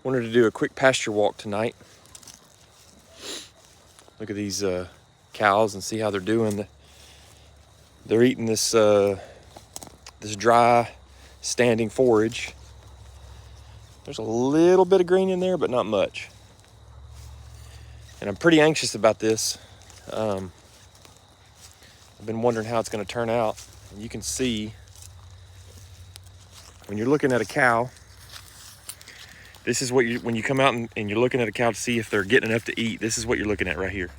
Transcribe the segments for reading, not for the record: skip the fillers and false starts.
Wanted to do a quick pasture walk tonight. Look at these cows and see how they're doing. They're eating this this dry standing forage. There's a little bit of green in there, but not much. And I'm pretty anxious about this. I've been wondering how it's going to turn out. And you can see when you're looking at a cow, this is what when you come out and you're looking at a cow to see if they're getting enough to eat, this is what you're looking at right here.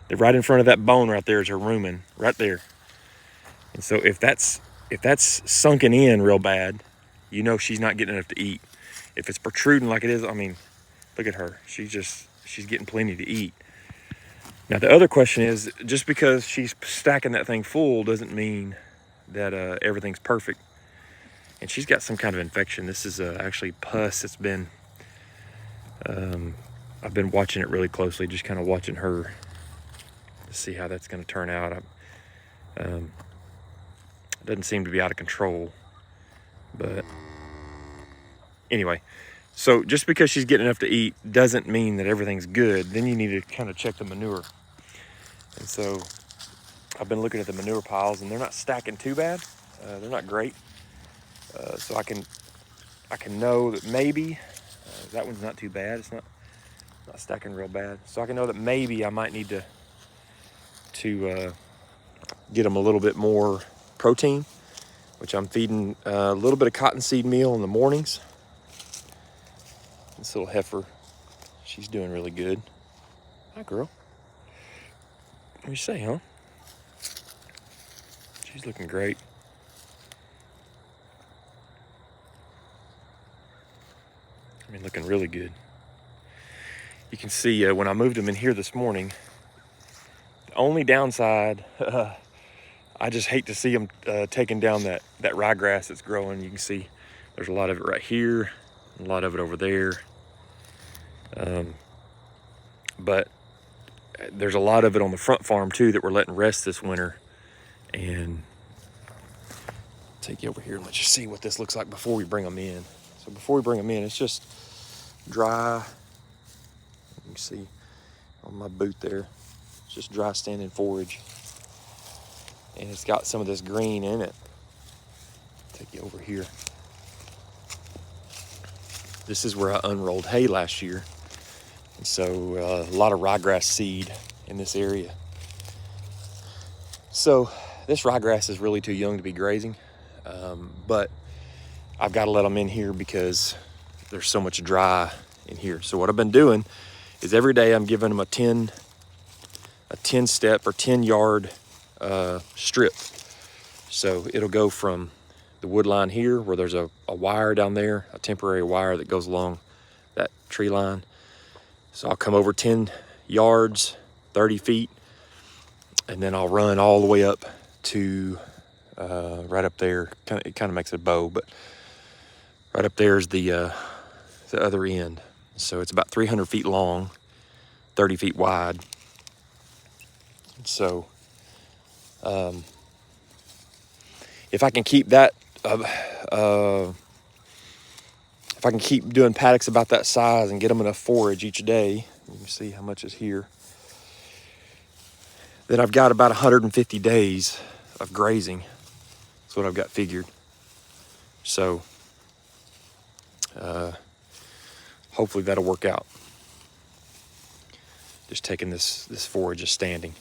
They're right in front of that bone right there is her rumen, right there. And so if that's sunken in real bad, you know she's not getting enough to eat. If it's protruding like it is, I mean, look at her. She's getting plenty to eat. Now the other question is, just because she's stacking that thing full doesn't mean that everything's perfect. And she's got some kind of infection. This is actually pus. It's been, I've been watching it really closely, just kind of watching her to see how that's going to turn out. It doesn't seem to be out of control, but anyway. So just because she's getting enough to eat doesn't mean that everything's good. Then you need to kind of check the manure. And so I've been looking at the manure piles, and they're not stacking too bad. They're not great. So I can know that maybe that one's not too bad. It's not stacking real bad. So I can know that maybe I might need to get them a little bit more protein, which I'm feeding a little bit of cottonseed meal in the mornings. This little heifer, she's doing really good. Hi, girl. What do you say, huh? She's looking great. I mean, looking really good. You can see when I moved them in here this morning, the only downside, I just hate to see them taking down that ryegrass that's growing. You can see there's a lot of it right here, a lot of it over there. But there's a lot of it on the front farm too that we're letting rest this winter. And I'll take you over here and let you see what this looks like before we bring them in. So before we bring them in, it's just dry. You can see on my boot there, it's just dry standing forage. And it's got some of this green in it. I'll take you over here. This is where I unrolled hay last year. And so a lot of ryegrass seed in this area. So this ryegrass is really too young to be grazing. But I've got to let them in here because there's so much dry in here. So what I've been doing is every day I'm giving them a 10 step or 10 yard strip. So it'll go from the wood line here where there's a wire down there, a temporary wire that goes along that tree line. So I'll come over 10 yards, 30 feet, and then I'll run all the way up to right up there. It kind of makes it a bow, but right up there is the other end. So it's about 300 feet long, 30 feet wide. So if I can keep that, if I can keep doing paddocks about that size and get them enough forage each day, you can see how much is here, then I've got about 150 days of grazing. That's what I've got figured. So hopefully that'll work out. Just taking this forage just standing.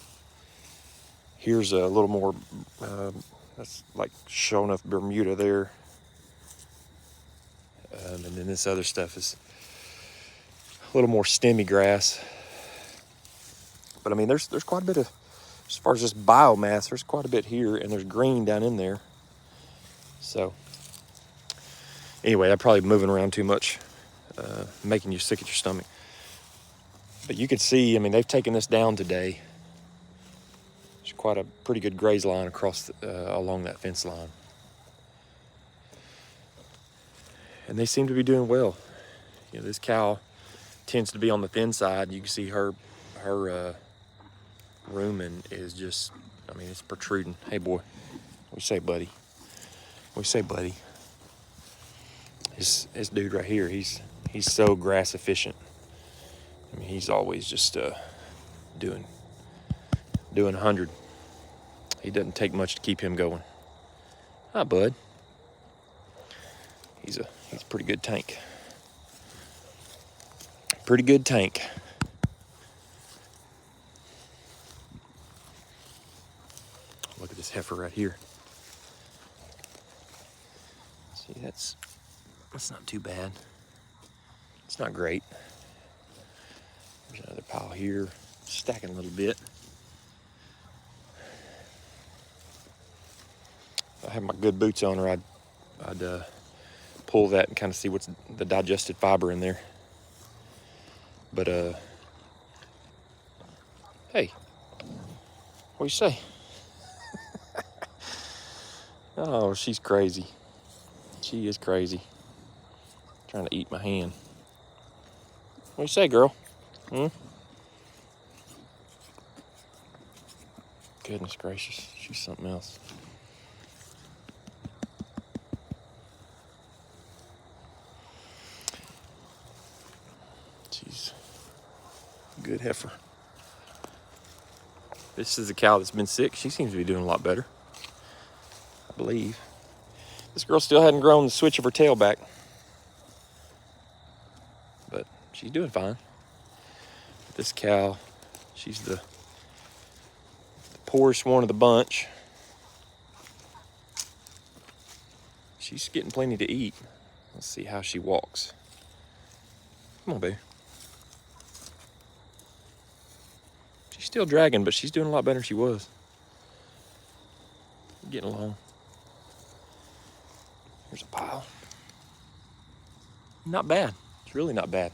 Here's a little more, that's like showing up Bermuda there. And then this other stuff is a little more stemmy grass. But I mean, there's quite a bit of, as far as just biomass, there's quite a bit here, and there's green down in there. So anyway, I'm probably moving around too much, making you sick at your stomach. But you can see, I mean, they've taken this down today. There's quite a pretty good graze line across along that fence line. And they seem to be doing well. You know, this cow tends to be on the thin side. You can see her rumen is just, I mean, it's protruding. Hey boy, what you say, buddy? What you say, buddy? This dude right here, he's He's so grass efficient. I mean, he's always just doing 100. He doesn't take much to keep him going. Hi, bud. He's a pretty good tank. Pretty good tank. Look at this heifer right here. See, that's not too bad. It's not great. There's another pile here, stacking a little bit. If I have my good boots on, or I'd pull that and kind of see what's the digested fiber in there. But hey, what do you say? Oh, she's crazy. She is crazy. Trying to eat my hand. What do you say, girl? Goodness gracious, she's something else. She's a good heifer. This is a cow that's been sick. She seems to be doing a lot better, I believe. This girl still hadn't grown the switch of her tail back, but she's doing fine. This cow, she's the poorest one of the bunch. She's getting plenty to eat. Let's see how she walks. Come on, baby. She's still dragging, but she's doing a lot better than she was. Getting along. Here's a pile. Not bad. It's really not bad.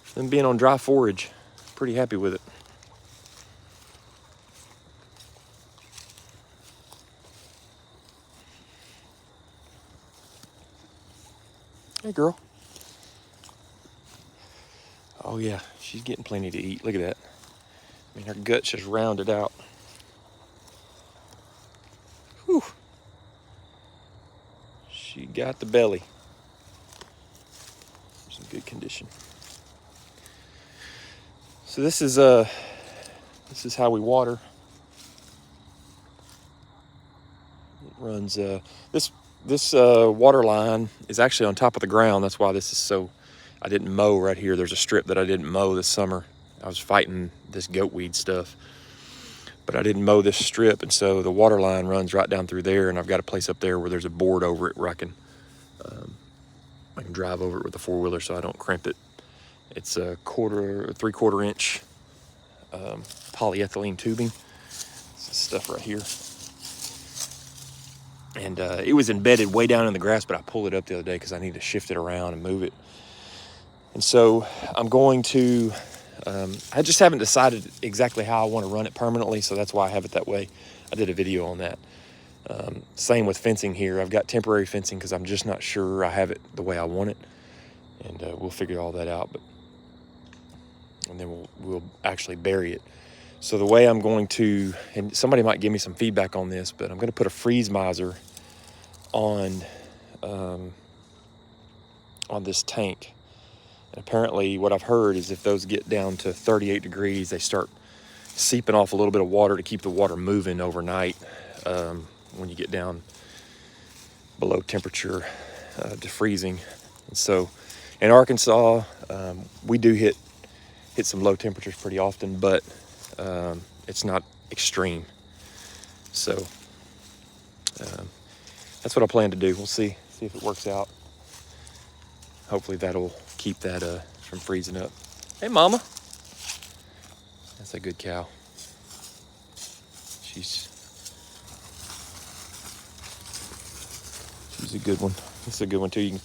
For them being on dry forage, pretty happy with it. Hey, girl. Oh, yeah, she's getting plenty to eat. Look at that. I mean, her gut's just rounded out. Whew. She got the belly. It's in good condition. So this is how we water. It runs this water line is actually on top of the ground. That's why this is so. I didn't mow right here. There's a strip that I didn't mow this summer. I was fighting this goat weed stuff, but I didn't mow this strip, and so the water line runs right down through there. And I've got a place up there where there's a board over it where I can drive over it with a 4-wheeler so I don't crimp it. It's a 3/4 inch polyethylene tubing. This stuff right here. And it was embedded way down in the grass, but I pulled it up the other day because I need to shift it around and move it. And so I'm going to, I just haven't decided exactly how I want to run it permanently, so that's why I have it that way. I did a video on that. Same with fencing here. I've got temporary fencing because I'm just not sure I have it the way I want it. And we'll figure all that out. And then we'll actually bury it. So the way I'm going to, and somebody might give me some feedback on this, but I'm going to put a freeze miser on this tank. And apparently what I've heard is if those get down to 38 degrees, they start seeping off a little bit of water to keep the water moving overnight when you get down below temperature to freezing. And so in Arkansas, we do hit some low temperatures pretty often, but it's not extreme. So that's what I plan to do. We'll see if it works out. Hopefully that'll keep that from freezing up. Hey, mama. That's a good cow. She's a good one. It's a good one too.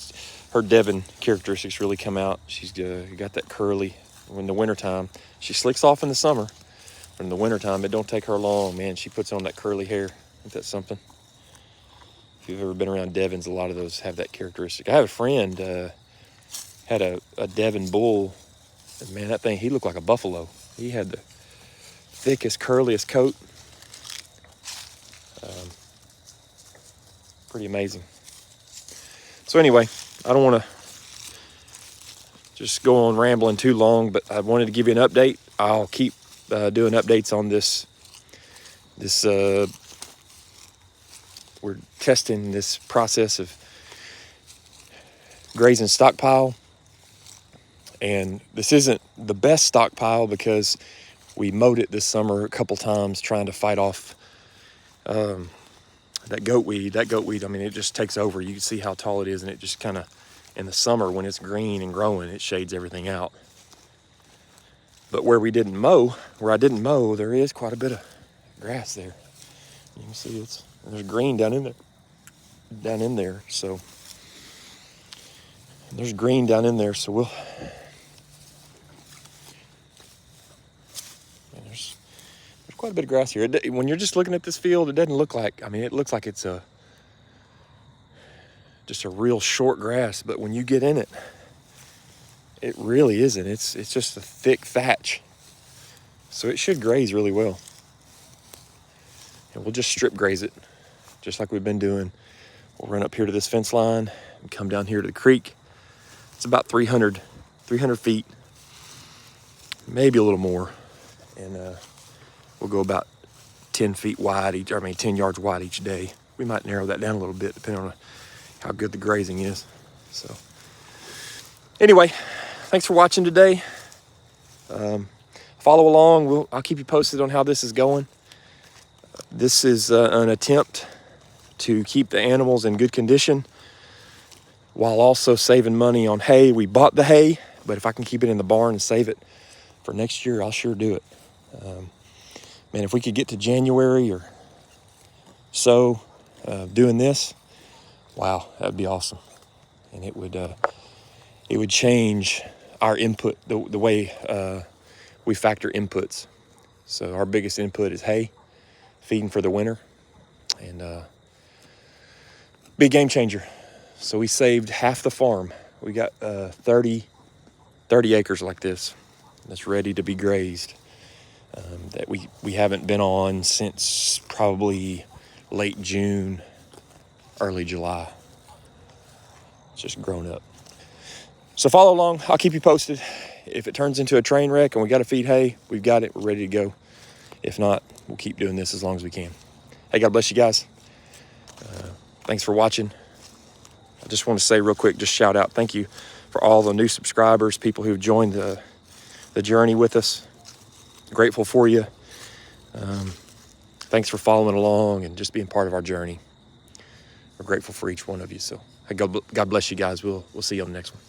Her Devon characteristics really come out. She's got that curly. In the wintertime, she slicks off in the summer. But in the wintertime, it don't take her long, man. She puts on that curly hair. Ain't that something? If you've ever been around Devons, a lot of those have that characteristic. I have a friend had a Devon bull. And man, that thing, he looked like a buffalo. He had the thickest, curliest coat. Pretty amazing. So anyway, I don't want to just go on rambling too long, but I wanted to give you an update. I'll keep doing updates on this. We're testing this process of grazing stockpile. And this isn't the best stockpile because we mowed it this summer a couple times trying to fight off that goat weed. That goat weed, I mean, it just takes over. You can see how tall it is, and it just kind of, in the summer when it's green and growing, it shades everything out. But where I didn't mow, there is quite a bit of grass there. You can see there's green down in there. So there's green down in there. So there's quite a bit of grass here. When you're just looking at this field, it doesn't look like, I mean, it looks like it's just a real short grass. But when you get in it, it really isn't. It's just a thick thatch. So it should graze really well. And we'll just strip graze it, just like we've been doing. We'll run up here to this fence line and come down here to the creek. It's about 300 feet, maybe a little more. And we'll go about 10 feet wide 10 yards wide each day. We might narrow that down a little bit depending on how good the grazing is. So anyway, thanks for watching today. Follow along. I'll keep you posted on how this is going. This is an attempt to keep the animals in good condition while also saving money on hay. We bought the hay, but if I can keep it in the barn and save it for next year, I'll sure do it. Man, if we could get to January or so doing this, wow, that'd be awesome. And it would change our input, the way we factor inputs. So our biggest input is hay, feeding for the winter, and big game changer. So we saved half the farm. We got 30 acres like this that's ready to be grazed, that we haven't been on since probably late June, early July. It's just grown up. So follow along. I'll keep you posted. If it turns into a train wreck and we got to feed hay, we've got it. We're ready to go. If not, we'll keep doing this as long as we can. Hey, God bless you guys. Thanks for watching. I just want to say real quick, just shout out, thank you for all the new subscribers, people who've joined the journey with us. Grateful for you. Thanks for following along and just being part of our journey. We're grateful for each one of you. So hey, God bless you guys. We'll see you on the next one.